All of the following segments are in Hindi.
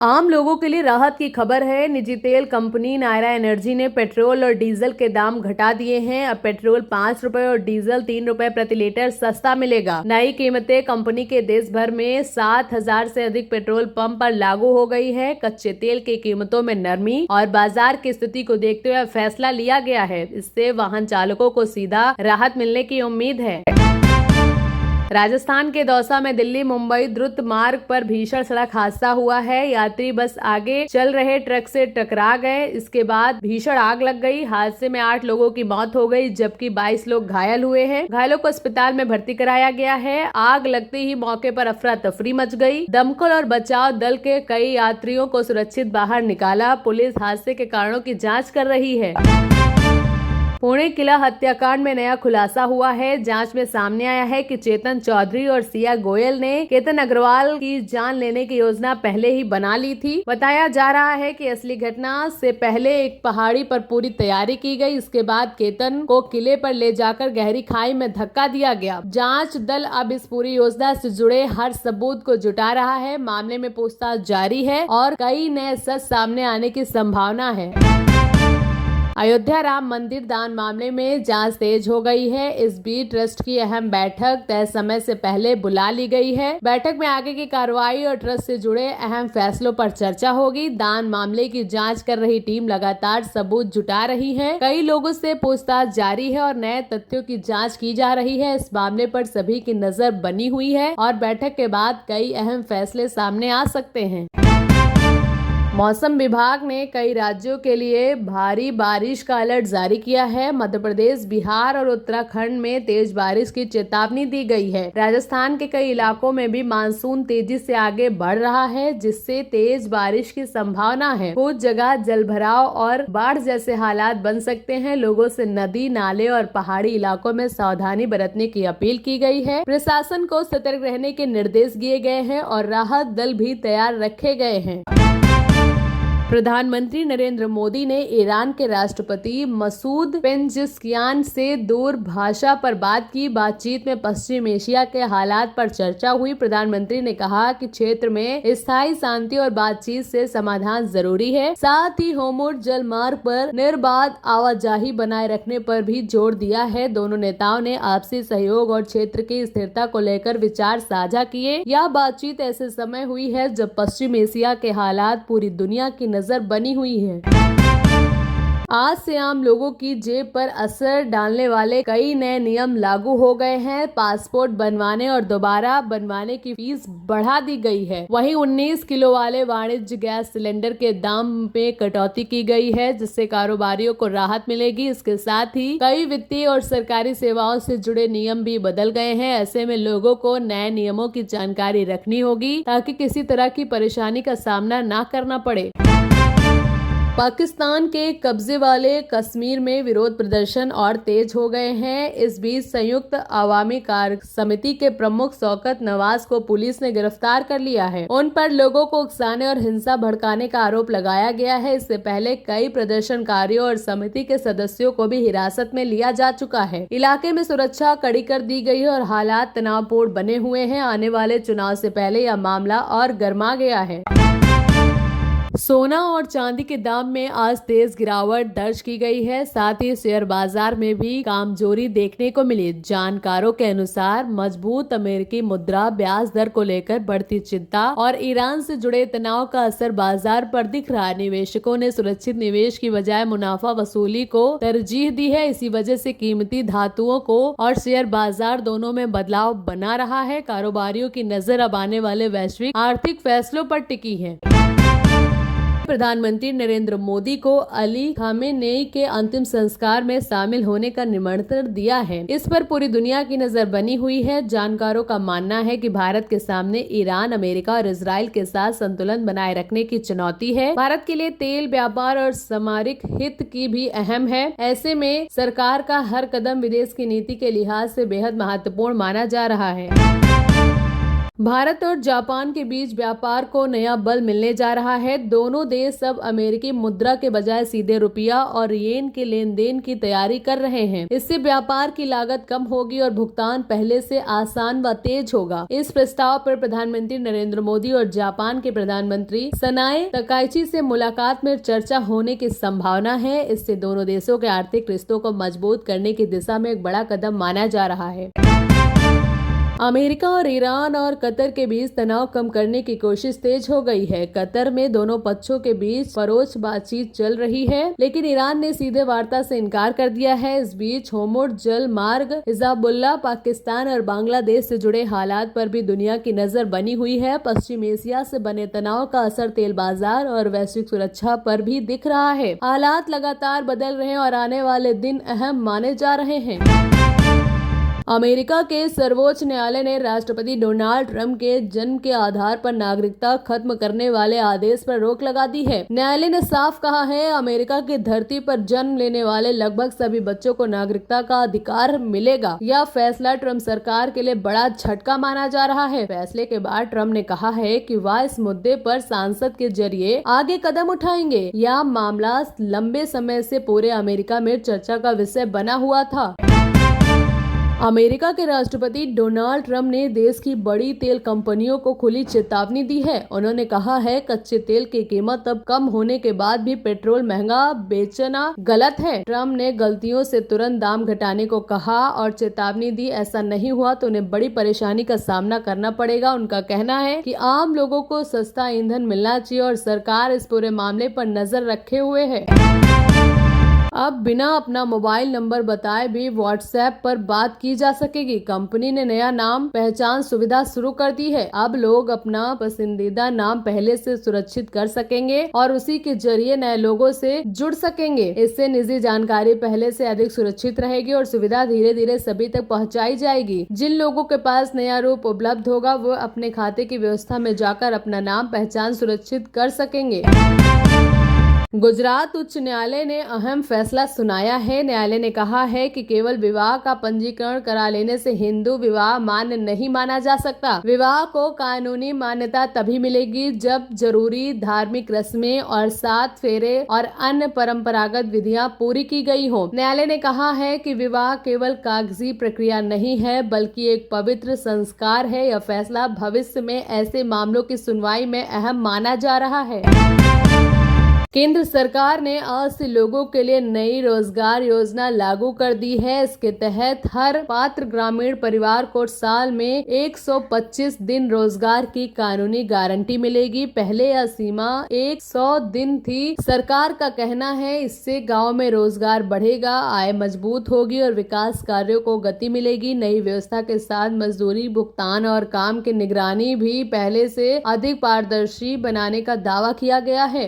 आम लोगों के लिए राहत की खबर है। निजी तेल कंपनी नायरा एनर्जी ने पेट्रोल और डीजल के दाम घटा दिए हैं। अब पेट्रोल 5 रुपए और डीजल 3 रुपए प्रति लीटर सस्ता मिलेगा। नई कीमतें कंपनी के देश भर में 7,000 से अधिक पेट्रोल पंप पर लागू हो गई है। कच्चे तेल की कीमतों में नरमी और बाजार की स्थिति को देखते हुए फैसला लिया गया है। इससे वाहन चालकों को सीधा राहत मिलने की उम्मीद है। राजस्थान के दौसा में दिल्ली मुंबई द्रुत मार्ग पर भीषण सड़क हादसा हुआ है। यात्री बस आगे चल रहे ट्रक से टकरा गए। इसके बाद भीषण आग लग गई। हादसे में 8 लोगों की मौत हो गई, जबकि 22 लोग घायल हुए हैं। घायलों को अस्पताल में भर्ती कराया गया है। आग लगते ही मौके पर अफरा तफरी मच गई। दमकल और बचाव दल के कई यात्रियों को सुरक्षित बाहर निकाला। पुलिस हादसे के कारणों की जाँच कर रही है। पुणे किला हत्याकांड में नया खुलासा हुआ है। जांच में सामने आया है कि चेतन चौधरी और सिया गोयल ने केतन अग्रवाल की जान लेने की योजना पहले ही बना ली थी। बताया जा रहा है कि असली घटना से पहले एक पहाड़ी पर पूरी तैयारी की गई। इसके बाद केतन को किले पर ले जाकर गहरी खाई में धक्का दिया गया। जांच दल अब इस पूरी योजना से जुड़े हर सबूत को जुटा रहा है। मामले में पूछताछ जारी है और कई नए सच सामने आने की संभावना है। अयोध्या राम मंदिर दान मामले में जांच तेज हो गई है। इस बीच ट्रस्ट की अहम बैठक तय समय से पहले बुला ली गई है। बैठक में आगे की कार्रवाई और ट्रस्ट से जुड़े अहम फैसलों पर चर्चा होगी। दान मामले की जांच कर रही टीम लगातार सबूत जुटा रही है। कई लोगों से पूछताछ जारी है और नए तथ्यों की जांच की जा रही है। इस मामले पर सभी की नजर बनी हुई है और बैठक के बाद कई अहम फैसले सामने आ सकते हैं। मौसम विभाग ने कई राज्यों के लिए भारी बारिश का अलर्ट जारी किया है। मध्य प्रदेश, बिहार और उत्तराखंड में तेज बारिश की चेतावनी दी गई है। राजस्थान के कई इलाकों में भी मानसून तेजी से आगे बढ़ रहा है, जिससे तेज बारिश की संभावना है। कुछ जगह जलभराव और बाढ़ जैसे हालात बन सकते हैं। लोगों से नदी, नाले और पहाड़ी इलाकों में सावधानी बरतने की अपील की गई है। प्रशासन को सतर्क रहने के निर्देश दिए गए हैं और राहत दल भी तैयार रखे गए हैं। प्रधानमंत्री नरेंद्र मोदी ने ईरान के राष्ट्रपति मसूद पेज़ेश्कियान से दूरभाष पर बात की। बातचीत में पश्चिम एशिया के हालात पर चर्चा हुई। प्रधानमंत्री ने कहा कि क्षेत्र में स्थायी शांति और बातचीत से समाधान जरूरी है। साथ ही होर्मुज़ जलमार्ग पर निर्बाध आवाजाही बनाए रखने पर भी जोर दिया है। दोनों नेताओं ने आपसी सहयोग और क्षेत्र की स्थिरता को लेकर विचार साझा किए। यह बातचीत ऐसे समय हुई है जब पश्चिम एशिया के हालात पूरी दुनिया की नजर बनी हुई है। आज से आम लोगों की जेब पर असर डालने वाले कई नए नियम लागू हो गए हैं। पासपोर्ट बनवाने और दोबारा बनवाने की फीस बढ़ा दी गई है। वहीं 19 किलो वाले वाणिज्य गैस सिलेंडर के दाम में कटौती की गई है, जिससे कारोबारियों को राहत मिलेगी। इसके साथ ही कई वित्तीय और सरकारी सेवाओं से जुड़े नियम भी बदल गए हैं। ऐसे में लोगों को नए नियमों की जानकारी रखनी होगी ताकि किसी तरह की परेशानी का सामना न करना पड़े। पाकिस्तान के कब्जे वाले कश्मीर में विरोध प्रदर्शन और तेज हो गए हैं। इस बीच संयुक्त अवामी कार्य समिति के प्रमुख शौकत नवाज को पुलिस ने गिरफ्तार कर लिया है। उन पर लोगों को उकसाने और हिंसा भड़काने का आरोप लगाया गया है। इससे पहले कई प्रदर्शनकारियों और समिति के सदस्यों को भी हिरासत में लिया जा चुका है। इलाके में सुरक्षा कड़ी कर दी गई है और हालात तनावपूर्ण बने हुए हैं। आने वाले चुनाव से पहले यह मामला और गर्मा गया है। सोना और चांदी के दाम में आज तेज गिरावट दर्ज की गई है। साथ ही शेयर बाजार में भी कमजोरी देखने को मिली। जानकारों के अनुसार मजबूत अमेरिकी मुद्रा, ब्याज दर को लेकर बढ़ती चिंता और ईरान से जुड़े तनाव का असर बाजार पर दिख रहा है। निवेशकों ने सुरक्षित निवेश की बजाय मुनाफा वसूली को तरजीह दी है। इसी वजह से कीमती धातुओं को और शेयर बाजार दोनों में बदलाव बना रहा है। कारोबारियों की नजर अब आने वाले वैश्विक आर्थिक फैसलों पर टिकी है। प्रधानमंत्री नरेंद्र मोदी को अली खामेनेई के अंतिम संस्कार में शामिल होने का निमंत्रण दिया है। इस पर पूरी दुनिया की नजर बनी हुई है। जानकारों का मानना है कि भारत के सामने ईरान, अमेरिका और इजराइल के साथ संतुलन बनाए रखने की चुनौती है। भारत के लिए तेल व्यापार और सामरिक हित की भी अहम है। ऐसे में सरकार का हर कदम विदेश की नीति के लिहाज से बेहद महत्वपूर्ण माना जा रहा है। भारत और जापान के बीच व्यापार को नया बल मिलने जा रहा है। दोनों देश अब अमेरिकी मुद्रा के बजाय सीधे रुपया और येन के लेन देन की तैयारी कर रहे हैं। इससे व्यापार की लागत कम होगी और भुगतान पहले से आसान व तेज होगा। इस प्रस्ताव पर प्रधानमंत्री नरेंद्र मोदी और जापान के प्रधानमंत्री सनाए तकाइची से मुलाकात में चर्चा होने की संभावना है। इससे दोनों देशों के आर्थिक रिश्तों को मजबूत करने की दिशा में एक बड़ा कदम माना जा रहा है। अमेरिका और ईरान और कतर के बीच तनाव कम करने की कोशिश तेज हो गई है। कतर में दोनों पक्षों के बीच परोक्ष बातचीत चल रही है, लेकिन ईरान ने सीधे वार्ता से इनकार कर दिया है। इस बीच होर्मुज जल मार्ग, हिज़्बुल्लाह, पाकिस्तान और बांग्लादेश से जुड़े हालात पर भी दुनिया की नजर बनी हुई है। पश्चिम एशिया से बने तनाव का असर तेल बाजार और वैश्विक सुरक्षा पर भी दिख रहा है। हालात लगातार बदल रहे हैं और आने वाले दिन अहम माने जा रहे हैं। अमेरिका के सर्वोच्च न्यायालय ने राष्ट्रपति डोनाल्ड ट्रंप के जन्म के आधार पर नागरिकता खत्म करने वाले आदेश पर रोक लगा दी है। न्यायालय ने साफ कहा है, अमेरिका की धरती पर जन्म लेने वाले लगभग सभी बच्चों को नागरिकता का अधिकार मिलेगा। यह फैसला ट्रंप सरकार के लिए बड़ा झटका माना जा रहा है। फैसले के बाद ट्रंप ने कहा है कि वह इस मुद्दे पर सांसद के जरिए आगे कदम उठाएंगे। यह मामला लंबे समय से पूरे अमेरिका में चर्चा का विषय बना हुआ था। अमेरिका के राष्ट्रपति डोनाल्ड ट्रंप ने देश की बड़ी तेल कंपनियों को खुली चेतावनी दी है। उन्होंने कहा है, कच्चे तेल की कीमत अब कम होने के बाद भी पेट्रोल महंगा बेचना गलत है। ट्रंप ने गलतियों से तुरंत दाम घटाने को कहा और चेतावनी दी, ऐसा नहीं हुआ तो उन्हें बड़ी परेशानी का सामना करना पड़ेगा। उनका कहना है कि आम लोगों को सस्ता ईंधन मिलना चाहिए और सरकार इस पूरे मामले पर नजर रखे हुए है। अब बिना अपना मोबाइल नंबर बताए भी व्हाट्सएप पर बात की जा सकेगी। कंपनी ने नया नाम पहचान सुविधा शुरू कर दी है। अब लोग अपना पसंदीदा नाम पहले से सुरक्षित कर सकेंगे और उसी के जरिए नए लोगों से जुड़ सकेंगे। इससे निजी जानकारी पहले से अधिक सुरक्षित रहेगी और सुविधा धीरे धीरे सभी तक पहुंचाई जाएगी। जिन लोगों के पास नया रूप उपलब्ध होगा वो अपने खाते की व्यवस्था में जाकर अपना नाम पहचान सुरक्षित कर सकेंगे। गुजरात उच्च न्यायालय ने अहम फैसला सुनाया है। न्यायालय ने कहा है कि केवल विवाह का पंजीकरण करा लेने से हिंदू विवाह मान्य नहीं माना जा सकता। विवाह को कानूनी मान्यता तभी मिलेगी जब जरूरी धार्मिक रस्में और 7 फेरे और अन्य परंपरागत विधियां पूरी की गई हो। न्यायालय ने कहा है कि विवाह केवल कागजी प्रक्रिया नहीं है बल्कि एक पवित्र संस्कार है। यह फैसला भविष्य में ऐसे मामलों की सुनवाई में अहम माना जा रहा है। केंद्र सरकार ने 80 लोगों के लिए नई रोजगार योजना लागू कर दी है। इसके तहत हर पात्र ग्रामीण परिवार को साल में 125 दिन रोजगार की कानूनी गारंटी मिलेगी। पहले यह सीमा 100 दिन थी। सरकार का कहना है इससे गांव में रोजगार बढ़ेगा, आय मजबूत होगी और विकास कार्यों को गति मिलेगी। नई व्यवस्था के साथ मजदूरी भुगतान और काम की निगरानी भी पहले से अधिक पारदर्शी बनाने का दावा किया गया है।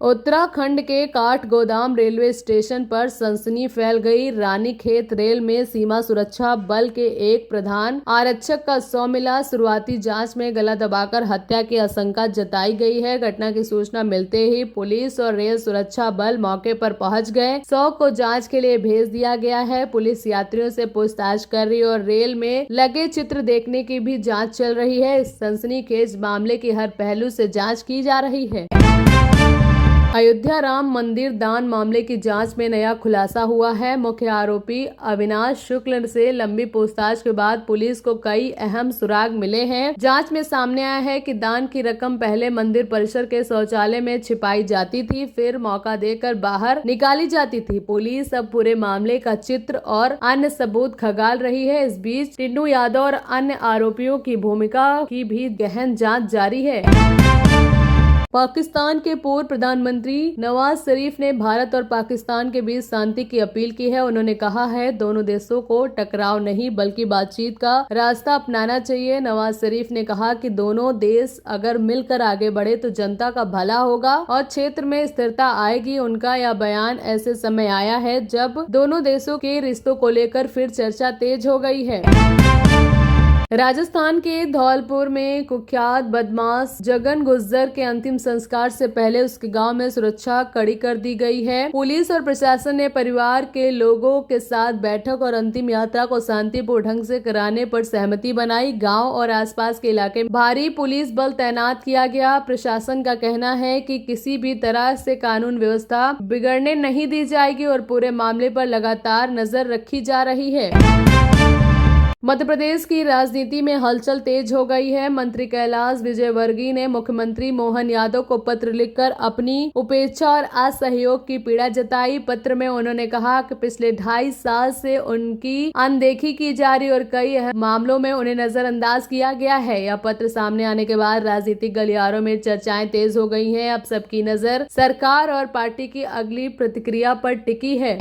उत्तराखंड के काठगोदाम रेलवे स्टेशन पर सनसनी फैल गई। रानीखेत रेल में सीमा सुरक्षा बल के एक प्रधान आरक्षक का शव मिला। शुरुआती जांच में गला दबाकर हत्या की आशंका जताई गई है। घटना की सूचना मिलते ही पुलिस और रेल सुरक्षा बल मौके पर पहुंच गए। शव को जांच के लिए भेज दिया गया है। पुलिस यात्रियों से पूछताछ कर रही और रेल में लगे चित्र देखने की भी जाँच चल रही है। इस सनसनीखेज मामले की हर पहलू से जाँच की जा रही है। अयोध्या राम मंदिर दान मामले की जांच में नया खुलासा हुआ है। मुख्य आरोपी अविनाश शुक्ल से लंबी पूछताछ के बाद पुलिस को कई अहम सुराग मिले हैं। जांच में सामने आया है कि दान की रकम पहले मंदिर परिसर के शौचालय में छिपाई जाती थी, फिर मौका देकर बाहर निकाली जाती थी। पुलिस अब पूरे मामले का चित्र और अन्य सबूत खंगाल रही है। इस बीच टिन्नू यादव और अन्य आरोपियों की भूमिका की भी गहन जाँच जारी है। पाकिस्तान के पूर्व प्रधानमंत्री नवाज शरीफ ने भारत और पाकिस्तान के बीच शांति की अपील की है। उन्होंने कहा है दोनों देशों को टकराव नहीं बल्कि बातचीत का रास्ता अपनाना चाहिए। नवाज शरीफ ने कहा कि दोनों देश अगर मिलकर आगे बढ़े तो जनता का भला होगा और क्षेत्र में स्थिरता आएगी। उनका यह बयान ऐसे समय आया है जब दोनों देशों के रिश्तों को लेकर फिर चर्चा तेज हो गई है। राजस्थान के धौलपुर में कुख्यात बदमाश जगन गुज्जर के अंतिम संस्कार से पहले उसके गांव में सुरक्षा कड़ी कर दी गई है। पुलिस और प्रशासन ने परिवार के लोगों के साथ बैठक और अंतिम यात्रा को शांतिपूर्ण ढंग से कराने पर सहमति बनाई। गांव और आसपास के इलाके में भारी पुलिस बल तैनात किया गया। प्रशासन का कहना है कि किसी भी तरह से कानून व्यवस्था बिगड़ने नहीं दी जाएगी और पूरे मामले पर लगातार नजर रखी जा रही है। मध्य प्रदेश की राजनीति में हलचल तेज हो गई है। मंत्री कैलाश विजयवर्गीय ने मुख्यमंत्री मोहन यादव को पत्र लिखकर अपनी उपेक्षा और असहयोग की पीड़ा जताई। पत्र में उन्होंने कहा कि पिछले 2.5 साल से उनकी अनदेखी की जा रही और कई मामलों में उन्हें नजरअंदाज किया गया है। यह पत्र सामने आने के बाद राजनीतिक गलियारों में चर्चाएं तेज हो गई हैं। अब सबकी नजर सरकार और पार्टी की अगली प्रतिक्रिया पर टिकी है।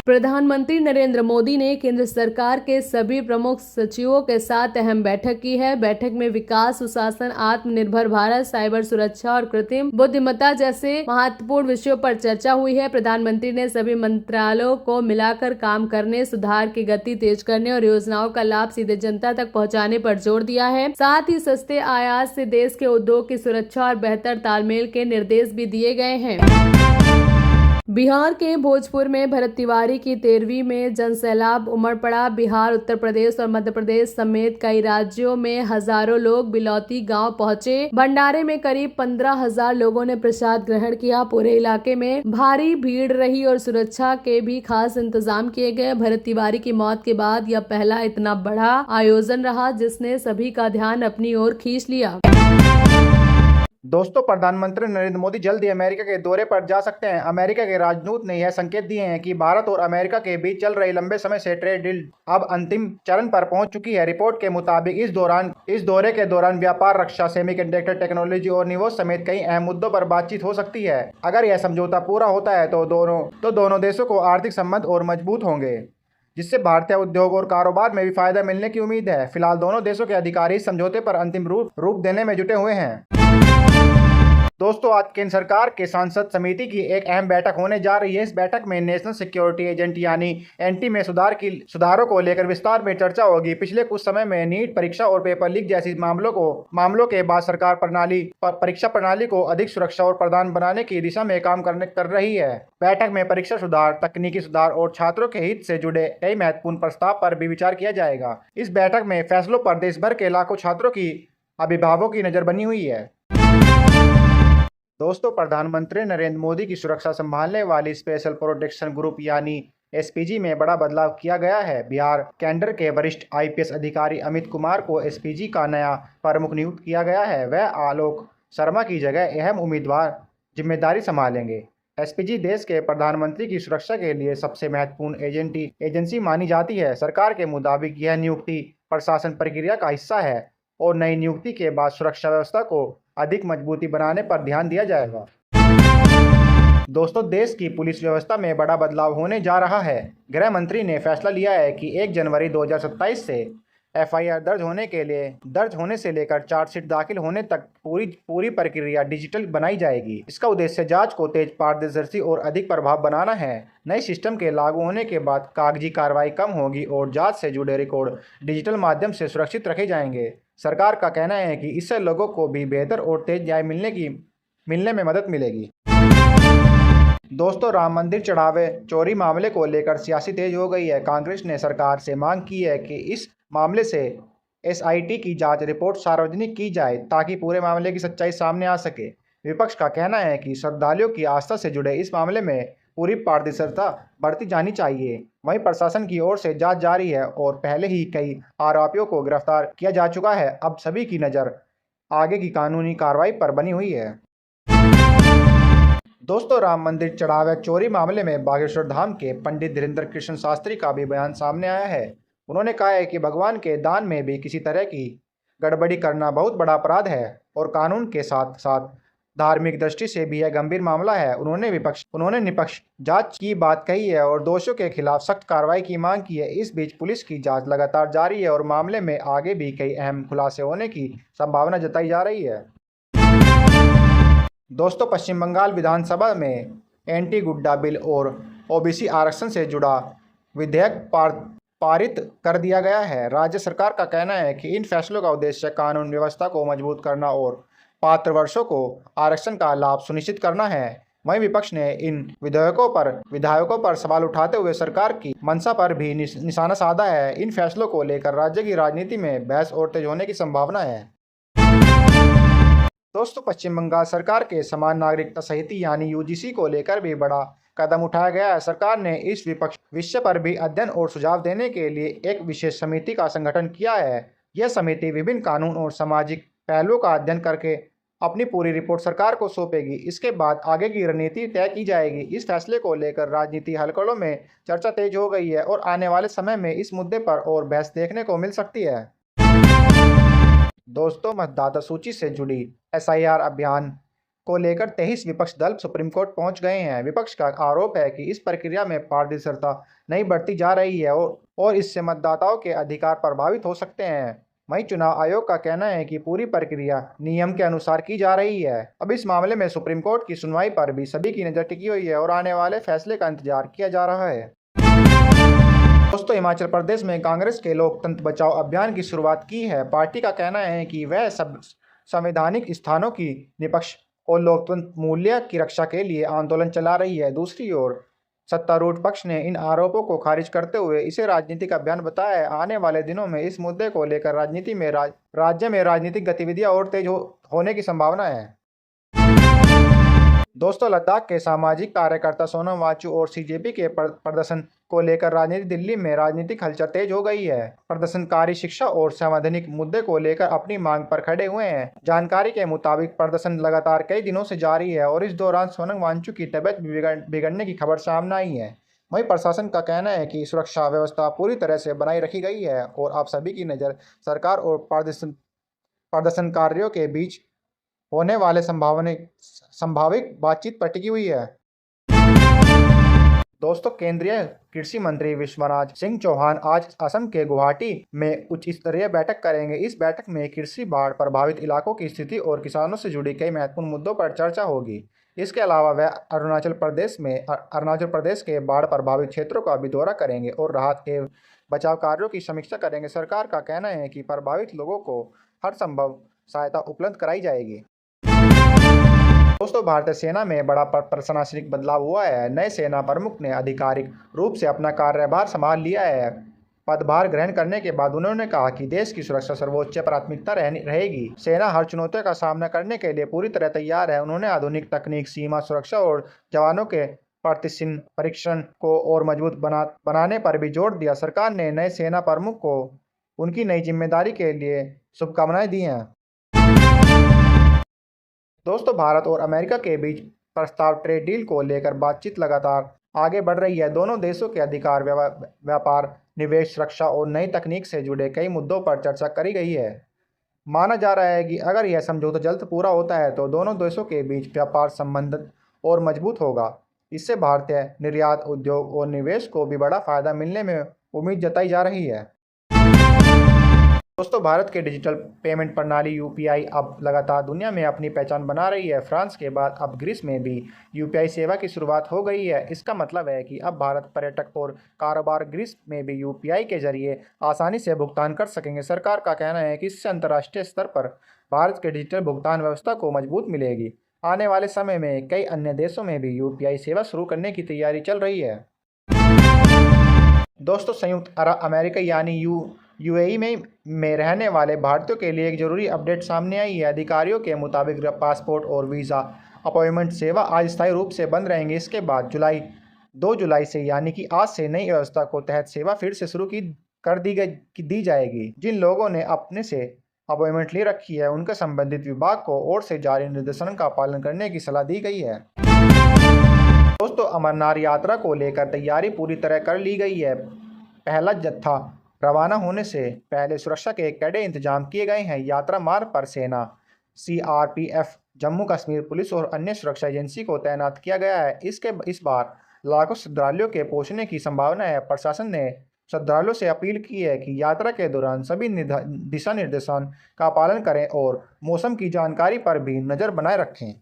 प्रधानमंत्री नरेंद्र मोदी ने केंद्र सरकार के सभी प्रमुख सचिवों के साथ अहम बैठक की है। बैठक में विकास, सुशासन, आत्मनिर्भर भारत, साइबर सुरक्षा और कृत्रिम बुद्धिमत्ता जैसे महत्वपूर्ण विषयों पर चर्चा हुई है। प्रधानमंत्री ने सभी मंत्रालयों को मिलाकर काम करने, सुधार की गति तेज करने और योजनाओं का लाभ सीधे जनता तक पहुंचाने पर जोर दिया है। साथ ही सस्ते आयात से देश के उद्योग की सुरक्षा और बेहतर तालमेल के निर्देश भी दिए गए हैं। बिहार के भोजपुर में भरत तिवारी की 13वीं में जनसैलाब उमड़ पड़ा। बिहार, उत्तर प्रदेश और मध्य प्रदेश समेत कई राज्यों में हजारों लोग बिलौती गांव पहुंचे। भंडारे में करीब 15,000 लोगों ने प्रसाद ग्रहण किया। पूरे इलाके में भारी भीड़ रही और सुरक्षा के भी खास इंतजाम किए गए। भरत तिवारी की मौत के बाद यह पहला इतना बड़ा आयोजन रहा जिसने सभी का ध्यान अपनी ओर खींच लिया। दोस्तों, प्रधानमंत्री नरेंद्र मोदी जल्द ही अमेरिका के दौरे पर जा सकते हैं। अमेरिका के राजदूत ने यह संकेत दिए हैं कि भारत और अमेरिका के बीच चल रही लंबे समय से ट्रेड डील अब अंतिम चरण पर पहुंच चुकी है। रिपोर्ट के मुताबिक इस दौरे के दौरान व्यापार, रक्षा, सेमीकंडक्टर टेक्नोलॉजी और निवेश समेत कई अहम मुद्दों पर बातचीत हो सकती है। अगर यह समझौता पूरा होता है तो दोनों देशों को आर्थिक संबंध और मजबूत होंगे, जिससे भारतीय उद्योग और कारोबार में भी फायदा मिलने की उम्मीद है। फिलहाल दोनों देशों के अधिकारी इस समझौते पर अंतिम रूप देने में जुटे हुए हैं। दोस्तों, आज केंद्र सरकार के सांसद समिति की एक अहम बैठक होने जा रही है। इस बैठक में नेशनल सिक्योरिटी एजेंट यानी एनटी में सुधारों को लेकर विस्तार में चर्चा होगी। पिछले कुछ समय में नीट परीक्षा और पेपर लीक जैसी मामलों के बाद सरकार परीक्षा प्रणाली को अधिक सुरक्षा और प्रदान बनाने की दिशा में काम कर रही है। बैठक में परीक्षा सुधार, तकनीकी सुधार और छात्रों के हित से जुड़े कई महत्वपूर्ण प्रस्ताव पर भी विचार किया जाएगा। इस बैठक में फैसलों पर देश भर के लाखों छात्रों की अभिभावकों की नजर बनी हुई है। दोस्तों, प्रधानमंत्री नरेंद्र मोदी की सुरक्षा संभालने वाली स्पेशल प्रोटेक्शन ग्रुप यानी एसपीजी में बड़ा बदलाव किया गया है। बिहार कैडर के वरिष्ठ आईपीएस अधिकारी अमित कुमार को एसपीजी का नया प्रमुख नियुक्त किया गया है। वह आलोक शर्मा की जगह अहम उम्मीदवार जिम्मेदारी संभालेंगे। एसपीजी देश के प्रधानमंत्री की सुरक्षा के लिए सबसे महत्वपूर्ण एजेंसी मानी जाती है। सरकार के मुताबिक यह नियुक्ति प्रशासन प्रक्रिया का हिस्सा है और नई नियुक्ति के बाद सुरक्षा व्यवस्था को अधिक मजबूती बनाने पर ध्यान दिया जाएगा। दोस्तों, देश की पुलिस व्यवस्था में बड़ा बदलाव होने जा रहा है। गृह मंत्री ने फैसला लिया है कि 1 जनवरी 2027 से एफआईआर दर्ज होने से लेकर चार्जशीट दाखिल होने तक पूरी प्रक्रिया डिजिटल बनाई जाएगी। इसका उद्देश्य जांच को तेज, पारदर्शी और अधिक प्रभाव बनाना है। नए सिस्टम के लागू होने के बाद कागजी कार्रवाई कम होगी और जांच से जुड़े रिकॉर्ड डिजिटल माध्यम से सुरक्षित रखे जाएंगे। सरकार का कहना है कि इससे लोगों को भी बेहतर और तेज न्याय मिलने में मदद मिलेगी। दोस्तों, राम मंदिर चढ़ावे चोरी मामले को लेकर सियासी तेज हो गई है। कांग्रेस ने सरकार से मांग की है कि इस मामले से एसआईटी की जांच रिपोर्ट सार्वजनिक की जाए ताकि पूरे मामले की सच्चाई सामने आ सके। विपक्ष का कहना है कि श्रद्धालुओं की आस्था से जुड़े इस मामले में पूरी पारदर्शिता बरती जानी चाहिए। वहीं प्रशासन की ओर से जांच जारी है और पहले ही कई आरोपियों को गिरफ्तार किया जा चुका है। अब सभी की नज़र आगे की कानूनी कार्रवाई पर बनी हुई है। दोस्तों, राम मंदिर चढ़ावे चोरी मामले में बागेश्वर धाम के पंडित धीरेन्द्र कृष्ण शास्त्री का भी बयान सामने आया है। उन्होंने कहा है कि भगवान के दान में भी किसी तरह की गड़बड़ी करना बहुत बड़ा अपराध है और कानून के साथ साथ धार्मिक दृष्टि से भी यह गंभीर मामला है। उन्होंने निष्पक्ष जांच की बात कही है और दोषियों के खिलाफ सख्त कार्रवाई की मांग की है। इस बीच पुलिस की जांच लगातार जारी है और मामले में आगे भी कई अहम खुलासे होने की संभावना जताई जा रही है। दोस्तों, पश्चिम बंगाल विधानसभा में एंटी गुड्डा बिल और ओबीसी आरक्षण से जुड़ा विधेयक पारित कर दिया गया है। राज्य सरकार का कहना है कि इन फैसलों का उद्देश्य कानून व्यवस्था को मजबूत करना और पात्र वर्षों को आरक्षण का लाभ सुनिश्चित करना है। वहीं विपक्ष ने इन विधायकों पर सवाल उठाते हुए सरकार की मंशा पर भी निशाना साधा है। इन फैसलों को लेकर राज्य की राजनीति में बहस और तेज होने की संभावना है। दोस्तों, पश्चिम बंगाल सरकार के समान नागरिकता संहिता यानी यूजीसी को लेकर भी बड़ा कदम उठाया गया है। सरकार ने इस विषय पर भी अध्ययन और सुझाव देने के लिए एक विशेष समिति का संगठन किया है। यह समिति विभिन्न कानून और सामाजिक पहलुओं का अध्ययन करके अपनी पूरी रिपोर्ट सरकार को सौंपेगी। इसके बाद आगे की रणनीति तय की जाएगी। इस फैसले को लेकर राजनीति हलकों में चर्चा तेज हो गई है और आने वाले समय में इस मुद्दे पर और बहस देखने को मिल सकती है। दोस्तों, मतदाता सूची से जुड़ी SIR अभियान को लेकर 23 विपक्ष दल सुप्रीम कोर्ट पहुंच गए हैं। विपक्ष का आरोप है कि इस प्रक्रिया में पारदर्शिता नहीं बढ़ती जा रही है और इससे मतदाताओं के अधिकार प्रभावित हो सकते हैं। वहीं चुनाव आयोग का कहना है कि पूरी प्रक्रिया नियम के अनुसार की जा रही है। अब इस मामले में सुप्रीम कोर्ट की सुनवाई पर भी सभी की नज़र टिकी हुई है और आने वाले फैसले का इंतजार किया जा रहा है। दोस्तों, हिमाचल प्रदेश में कांग्रेस के लोकतंत्र बचाओ अभियान की शुरुआत की है। पार्टी का कहना है कि वह सब संवैधानिक स्थानों की निष्पक्ष और लोकतंत्र मूल्य की रक्षा के लिए आंदोलन चला रही है। दूसरी ओर सत्तारूढ़ पक्ष ने इन आरोपों को खारिज करते हुए इसे राजनीतिक अभियान बताया है। आने वाले दिनों में इस मुद्दे को लेकर राज्य में राजनीतिक गतिविधियां और तेज होने की संभावना है। दोस्तों, लद्दाख के सामाजिक कार्यकर्ता सोनम वांगचुक और CJP के प्रदर्शन को लेकर दिल्ली में राजनीतिक हलचल तेज हो गई है। प्रदर्शनकारी शिक्षा और संवैधानिक मुद्दे को लेकर अपनी मांग पर खड़े हुए हैं। जानकारी के मुताबिक प्रदर्शन लगातार कई दिनों से जारी है और इस दौरान सोनम वांगचुक की तबीयत बिगड़ने की खबर सामने आई है। वहीं प्रशासन का कहना है कि सुरक्षा व्यवस्था पूरी तरह से बनाई रखी गई है और आप सभी की नज़र सरकार और प्रदर्शनकारियों के बीच होने वाले संभावित बातचीत पर टिकी हुई है। दोस्तों, केंद्रीय कृषि मंत्री विश्वनाथ सिंह चौहान आज असम के गुवाहाटी में उच्च स्तरीय बैठक करेंगे। इस बैठक में कृषि बाढ़ प्रभावित इलाकों की स्थिति और किसानों से जुड़ी कई महत्वपूर्ण मुद्दों पर चर्चा होगी। इसके अलावा वह अरुणाचल प्रदेश के बाढ़ प्रभावित क्षेत्रों का भी दौरा करेंगे और राहत एवं बचाव कार्यों की समीक्षा करेंगे। सरकार का कहना है कि प्रभावित लोगों को हर संभव सहायता उपलब्ध कराई जाएगी। दोस्तों, भारतीय सेना में बड़ा प्रशासनिक बदलाव हुआ है। नए सेना प्रमुख ने आधिकारिक रूप से अपना कार्यभार संभाल लिया है। पदभार ग्रहण करने के बाद उन्होंने कहा कि देश की सुरक्षा सर्वोच्च प्राथमिकता रहेगी। सेना हर चुनौतियों का सामना करने के लिए पूरी तरह तैयार है। उन्होंने आधुनिक तकनीक, सीमा सुरक्षा और जवानों के प्रतिदिन परीक्षण को और मजबूत बनाने पर भी जोर दिया। सरकार ने नए सेना प्रमुख को उनकी नई जिम्मेदारी के लिए शुभकामनाएं दी हैं। दोस्तों, भारत और अमेरिका के बीच प्रस्ताव ट्रेड डील को लेकर बातचीत लगातार आगे बढ़ रही है। दोनों देशों के अधिकार, व्यापार, निवेश, सुरक्षा और नई तकनीक से जुड़े कई मुद्दों पर चर्चा करी गई है। माना जा रहा है कि अगर यह समझौता जल्द पूरा होता है तो दोनों देशों के बीच व्यापार संबंध और मजबूत होगा। इससे भारतीय निर्यात उद्योग और निवेश को भी बड़ा फायदा मिलने में उम्मीद जताई जा रही है। दोस्तों, भारत के डिजिटल पेमेंट प्रणाली UPI अब लगातार दुनिया में अपनी पहचान बना रही है। फ्रांस के बाद अब ग्रीस में भी UPI सेवा की शुरुआत हो गई है। इसका मतलब है कि अब भारत पर्यटक और कारोबार ग्रीस में भी UPI के जरिए आसानी से भुगतान कर सकेंगे। सरकार का कहना है कि इससे अंतर्राष्ट्रीय स्तर पर भारत के डिजिटल भुगतान व्यवस्था को मजबूत मिलेगी। आने वाले समय में कई अन्य देशों में भी UPI सेवा शुरू करने की तैयारी चल रही है। दोस्तों, संयुक्त अरब अमेरिका यानी UAE में रहने वाले भारतीयों के लिए एक जरूरी अपडेट सामने आई है। अधिकारियों के मुताबिक पासपोर्ट और वीज़ा अपॉइंटमेंट सेवा आज स्थायी रूप से बंद रहेंगी। इसके बाद 2 जुलाई से यानी कि आज से नई व्यवस्था को तहत सेवा फिर से शुरू दी जाएगी। जिन लोगों ने अपने से अपॉइंटमेंट ले रखी है उनके संबंधित विभाग को ओर से जारी निर्देशन का पालन करने की सलाह दी गई है। दोस्तों, अमरनाथ यात्रा को लेकर तैयारी पूरी तरह कर ली गई है। पहला जत्था रवाना होने से पहले सुरक्षा के कड़े इंतजाम किए गए हैं। यात्रा मार्ग पर सेना, CRPF, जम्मू कश्मीर पुलिस और अन्य सुरक्षा एजेंसी को तैनात किया गया है। इस बार लाखों श्रद्धालुओं के पहुंचने की संभावना है। प्रशासन ने श्रद्धालुओं से अपील की है कि यात्रा के दौरान सभी दिशा निर्देशन का पालन करें और मौसम की जानकारी पर भी नज़र बनाए रखें।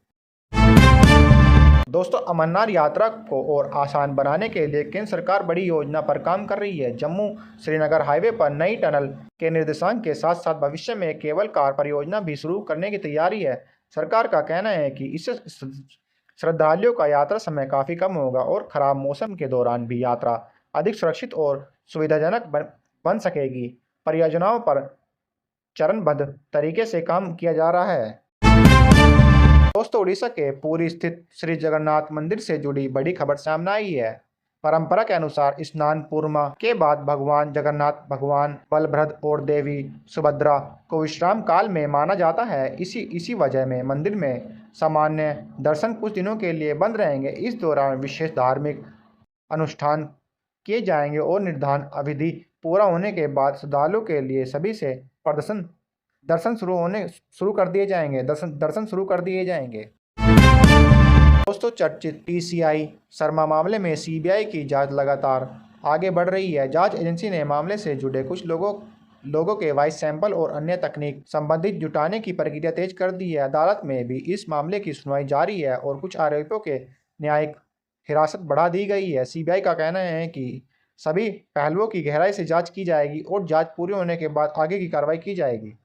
दोस्तों, अमरनाथ यात्रा को और आसान बनाने के लिए केंद्र सरकार बड़ी योजना पर काम कर रही है। जम्मू श्रीनगर हाईवे पर नई टनल के निर्देशांक के साथ साथ भविष्य में केबल कार परियोजना भी शुरू करने की तैयारी है। सरकार का कहना है कि इससे श्रद्धालुओं का यात्रा समय काफ़ी कम होगा और खराब मौसम के दौरान भी यात्रा अधिक सुरक्षित और सुविधाजनक बन सकेगी। परियोजनाओं पर चरणबद्ध तरीके से काम किया जा रहा है। दोस्तों, उड़ीसा के पुरी स्थित श्री जगन्नाथ मंदिर से जुड़ी बड़ी खबर सामने आई है। परंपरा के अनुसार स्नान पूर्णिमा के बाद भगवान जगन्नाथ, भगवान बलभद्र और देवी सुभद्रा को विश्राम काल में माना जाता है। इसी वजह में मंदिर में सामान्य दर्शन कुछ दिनों के लिए बंद रहेंगे। इस दौरान विशेष धार्मिक अनुष्ठान किए जाएंगे और निर्धारित अवधि पूरा होने के बाद श्रद्धालुओं के लिए सभी से दर्शन शुरू कर दिए जाएंगे। दोस्तों, चर्चित टीसीआई शर्मा मामले में सीबीआई की जांच लगातार आगे बढ़ रही है। जांच एजेंसी ने मामले से जुड़े कुछ लोगों के वॉइस सैंपल और अन्य तकनीक संबंधित जुटाने की प्रक्रिया तेज कर दी है। अदालत में भी इस मामले की सुनवाई जारी है और कुछ आरोपियों के न्यायिक हिरासत बढ़ा दी गई है। सीबीआई का कहना है कि सभी पहलुओं की गहराई से जांच की जाएगी और जांच पूरी होने के बाद आगे की कार्रवाई की जाएगी।